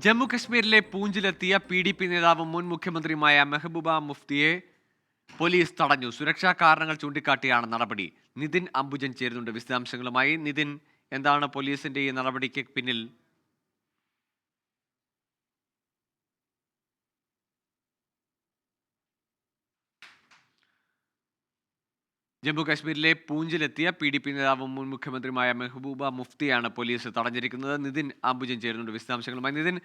ജമ്മു കശ്മീരിലെ പൂഞ്ചിലെത്തിയ PDP നേതാവും മുൻ മുഖ്യമന്ത്രിയുമായ മെഹബൂബ മുഫ്തിയെ പോലീസ് തടഞ്ഞു. സുരക്ഷാ കാരണങ്ങൾ ചൂണ്ടിക്കാട്ടിയാണ് നടപടി. നിതിൻ അംബുജൻ ചേരുന്നുണ്ട് വിശദാംശങ്ങളുമായി. നിതിൻ, എന്താണ് പോലീസിന്റെ ഈ നടപടിക്ക് പിന്നിൽ? ജമ്മു കശ്മീരിലെ പൂഞ്ചിലെത്തിയ PDP നേതാവും മുൻ മുഖ്യമന്ത്രിയുമായ മെഹബൂബ മുഫ്തിയാണ് പോലീസ് തടഞ്ഞിരിക്കുന്നത്. നിതിൻ അംബുജൻ ചേരുന്നുണ്ട് വിശദാംശങ്ങളുമായി. നിതിൻ,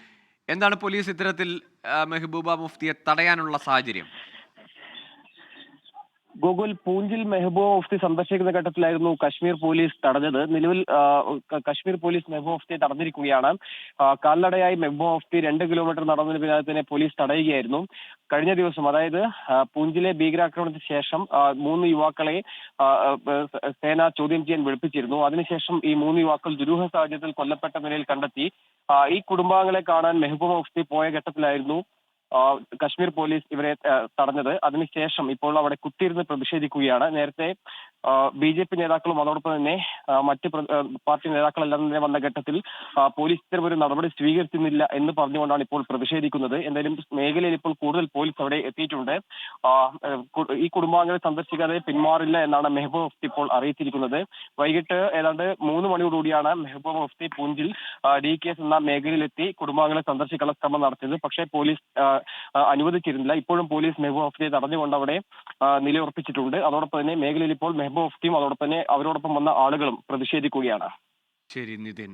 എന്താണ് പോലീസ് ഇത്തരത്തിൽ മെഹബൂബ മുഫ്തിയെ തടയാനുള്ള സാഹചര്യം? ഗോകുൽ, പൂഞ്ചിൽ മെഹബൂബ മുഫ്തി സന്ദർശിക്കുന്ന ഘട്ടത്തിലായിരുന്നു കശ്മീർ പോലീസ് തടഞ്ഞത്. നിലവിൽ കശ്മീർ പോലീസ് മെഹബൂബ മുഫ്തിയെ തടഞ്ഞിരിക്കുകയാണ്. കാൽനടയായി മെഹബൂബ മുഫ്തി 2 കിലോമീറ്റർ നടന്നതിന് പിന്നാലെ തന്നെ പോലീസ് തടയുകയായിരുന്നു. കഴിഞ്ഞ ദിവസം, അതായത് പൂഞ്ചിലെ ഭീകരാക്രമണത്തിന് ശേഷം 3 യുവാക്കളെ സേന ചോദ്യം ചെയ്യാൻ വിളിപ്പിച്ചിരുന്നു. അതിനുശേഷം ഈ 3 യുവാക്കൾ ദുരൂഹ സാഹചര്യത്തിൽ കൊല്ലപ്പെട്ട നിലയിൽ കണ്ടെത്തി. ഈ കുടുംബാംഗങ്ങളെ കാണാൻ മെഹബൂബ മുഫ്തി പോയ ഘട്ടത്തിലായിരുന്നു കശ്മീർ പോലീസ് ഇവരെ തടഞ്ഞത്. അതിനുശേഷം ഇപ്പോൾ അവിടെ കുത്തിയിരുന്ന് പ്രതിഷേധിക്കുകയാണ്. നേരത്തെ BJP നേതാക്കളും അതോടൊപ്പം തന്നെ മറ്റ് പാർട്ടി നേതാക്കളെല്ലാം തന്നെ വന്ന ഘട്ടത്തിൽ പോലീസ് ഇത്തരം ഒരു നടപടി സ്വീകരിക്കുന്നില്ല എന്ന് പറഞ്ഞുകൊണ്ടാണ് ഇപ്പോൾ പ്രതിഷേധിക്കുന്നത്. എന്തായാലും മേഖലയിൽ ഇപ്പോൾ കൂടുതൽ പോലീസ് അവിടെ എത്തിയിട്ടുണ്ട്. ഈ കുടുംബാംഗങ്ങളെ സന്ദർശിക്കാതെ പിന്മാറില്ല എന്നാണ് മെഹബൂബ മുഫ്തി ഇപ്പോൾ അറിയിച്ചിരിക്കുന്നത്. വൈകിട്ട് ഏതാണ്ട് 3 മണിയോടുകൂടിയാണ് മെഹബൂബ മുഫ്തി പൂഞ്ചിൽ DKS എന്ന മേഖലയിലെത്തി കുടുംബാംഗങ്ങളെ സന്ദർശിക്കാനുള്ള ശ്രമം നടത്തിയത്. പക്ഷേ പോലീസ് അനുവദിച്ചിരുന്നില്ല. ഇപ്പോഴും പോലീസ് മെഹബൂബ മുഫ്തിയെ തടഞ്ഞുകൊണ്ട് അവിടെ നിലയുറപ്പിച്ചിട്ടുണ്ട്. അതോടൊപ്പം തന്നെ മേഖലയിൽ ഇപ്പോൾ മെഹബൂബ മുഫ്തിയും അതോടൊപ്പം തന്നെ അവരോടൊപ്പം വന്ന ആളുകളും പ്രതിഷേധിക്കുകയാണ്. ശരി നിതിൻ.